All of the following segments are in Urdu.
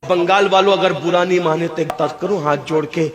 بنگال والوں اگر برا نہیں مانے تو ایک بات کروں ہاتھ جوڑ کے،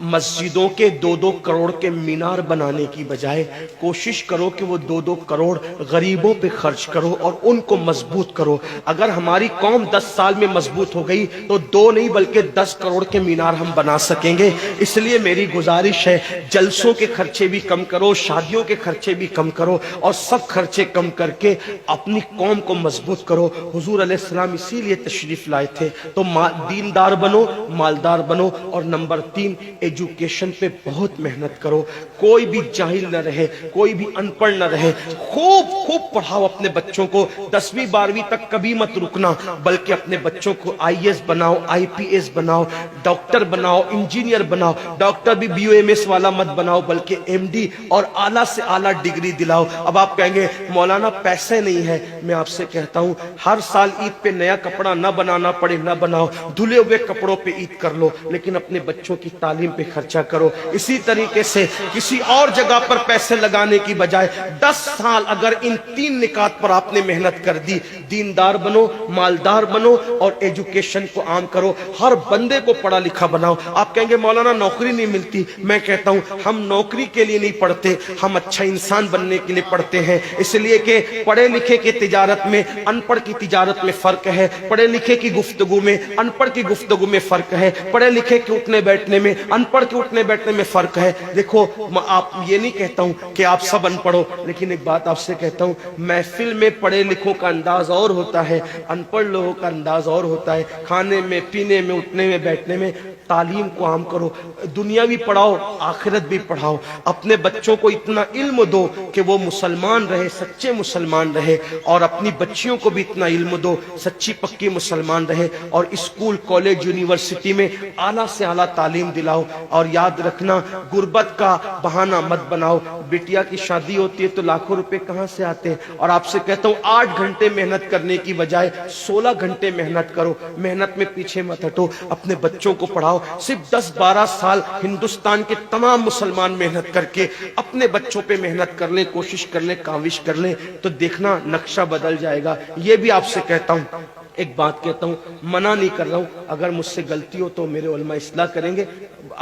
مسجدوں کے 2-2 کروڑ کے مینار بنانے کی بجائے کوشش کرو کہ وہ 2-2 کروڑ غریبوں پہ خرچ کرو اور ان کو مضبوط کرو۔ اگر ہماری قوم 10 سال میں مضبوط ہو گئی تو 2 نہیں بلکہ 10 کروڑ کے مینار ہم بنا سکیں گے۔ اس لیے میری گزارش ہے جلسوں کے خرچے بھی کم کرو، شادیوں کے خرچے بھی کم کرو اور سب خرچے کم کر کے اپنی قوم کو مضبوط کرو۔ حضور علیہ السلام اسی لیے تشریف لائے تھے۔ تو دیندار بنو، مالدار بنو، اور نمبر 3 ایجوکیشن پہ بہت محنت کرو۔ کوئی بھی جاہل نہ رہے، کوئی بھی ان پڑھ نہ رہے، خوب پڑھاؤ اپنے بچوں کو۔ 10ویں 12ویں تک کبھی مت رکنا، بلکہ اپنے بچوں کو IAS بناؤ، IPS بناؤ، ڈاکٹر بناؤ، انجینئر بناؤ۔ ڈاکٹر بھی BUMS والا مت بناؤ بلکہ MD اور اعلیٰ سے اعلیٰ ڈگری دلاؤ۔ اب آپ کہیں گے مولانا پیسے نہیں ہے، میں آپ سے کہتا ہوں ہر سال عید پہ نیا کپڑا نہ بنانا پڑے نہ بناؤ، دھلے ہوئے کپڑوں پہ عید کر لو، لیکن اپنے بچوں کی تعلیم پہ خرچہ کرو۔ اسی طریقے سے کسی اور جگہ پر پیسے لگانے کی بجائے 10 سال اگر ان 3 نکات پر آپ نے محنت کر دی، دیندار بنو، مالدار بنو اور ایجوکیشن کو عام کرو، ہر بندے کو پڑھا لکھا بناؤ۔ آپ کہیں گے مولانا نوکری نہیں ملتی، میں کہتا ہوں ہم نوکری کے لیے نہیں پڑھتے، ہم اچھا انسان بننے کے لیے پڑھتے ہیں۔ اس لیے کہ پڑھے لکھے کی تجارت میں ان پڑھ کی تجارت میں فرق ہے، پڑھے لکھے کی گفتگو میں ان پڑھ کی گفتگو میں فرق ہے، پڑھے لکھے کے اٹھنے بیٹھنے میں ان پڑھ کے اٹھنے بیٹھنے میں فرق ہے۔ دیکھو آپ یہ نہیں کہتا ہوں کہ آپ سب ان پڑھو، لیکن ایک بات آپ سے کہتا ہوں، محفل میں پڑھے لکھوں کا انداز اور ہوتا ہے، ان پڑھ لوگوں کا انداز اور ہوتا ہے۔ کھانے میں، پینے میں، اٹھنے میں، بیٹھنے میں تعلیم کو عام کرو، دنیا بھی پڑھاؤ، آخرت بھی پڑھاؤ۔ اپنے بچوں کو اتنا علم دو کہ وہ مسلمان رہے، سچے مسلمان رہے، اور اپنی بچیوں کو بھی اتنا علم دو سچی پکی مسلمان رہے، اور اسکول، کالج، یونیورسٹی میں اعلیٰ سے اعلیٰ تعلیم دلاؤ۔ اور یاد رکھنا غربت کا بہانہ مت بناؤ۔ بیٹیا کی شادی ہوتی ہے تو لاکھوں روپے کہاں سے آتے ہیں، اور آپ سے کہتا ہوں 8 گھنٹے محنت کرنے کی بجائے 16 گھنٹے محنت کرو، محنت میں پیچھے مت ہٹو، اپنے بچوں کو پڑھاؤ۔ صرف 10-12 سال ہندوستان کے تمام مسلمان محنت کر کے اپنے بچوں پہ محنت کر لیں، کوشش کر لیں، کاوش کر لیں، تو دیکھنا نقشہ بدل جائے گا۔ یہ بھی آپ سے کہتا ہوں، ایک بات کہتا ہوں، منع نہیں کر رہا ہوں، اگر مجھ سے غلطی ہو تو میرے علماء اصلاح کریں گے،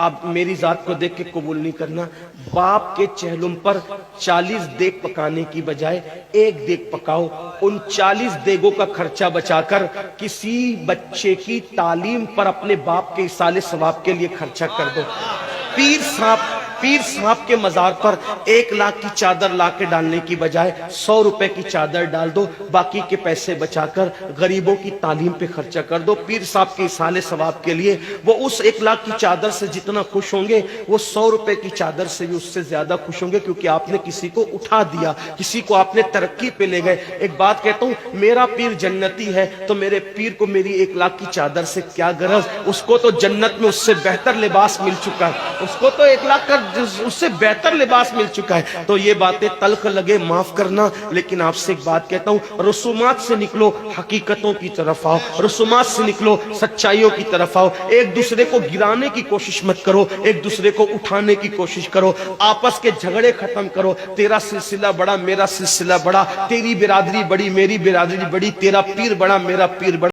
آپ میری ذات کو دیکھ کے قبول نہیں کرنا۔ باپ کے چہلم پر 40 دیگ پکانے کی بجائے 1 دیگ پکاؤ، ان 40 دیگوں کا خرچہ بچا کر کسی بچے کی تعلیم پر اپنے باپ کے ایصال ثواب کے لیے خرچہ کر دو۔ پیر صاحب کے مزار پر 1 لاکھ کی چادر لا کے ڈالنے کی بجائے 100 روپے کی چادر ڈال دو، باقی کے پیسے بچا کر غریبوں کی تعلیم پہ خرچہ کر دو۔ پیر صاحب کے ایصال ثواب کے لیے وہ اس 1 لاکھ کی چادر سے جتنا خوش ہوں گے، وہ 100 روپے کی چادر سے بھی اس سے زیادہ خوش ہوں گے، کیونکہ آپ نے کسی کو اٹھا دیا، کسی کو آپ نے ترقی پہ لے گئے۔ ایک بات کہتا ہوں، میرا پیر جنتی ہے تو میرے پیر کو میری 1 لاکھ کی چادر سے کیا غرض، اس کو تو جنت میں اس سے بہتر لباس مل چکا ہے، اس کو تو 1 لاکھ کا اس سے بہتر لباس مل چکا ہے۔ تو یہ باتیں تلخ لگے معاف کرنا، لیکن آپ سے ایک بات کہتا ہوں، رسومات سے نکلو، حقیقتوں کی طرف آؤ، رسومات سے نکلو، سچائیوں کی طرف آؤ۔ ایک دوسرے کو گرانے کی کوشش مت کرو، ایک دوسرے کو اٹھانے کی کوشش کرو، آپس کے جھگڑے ختم کرو۔ تیرا سلسلہ بڑا، میرا سلسلہ بڑا، تیری برادری بڑی، میری برادری بڑی، تیرا پیر بڑا، میرا پیر بڑا۔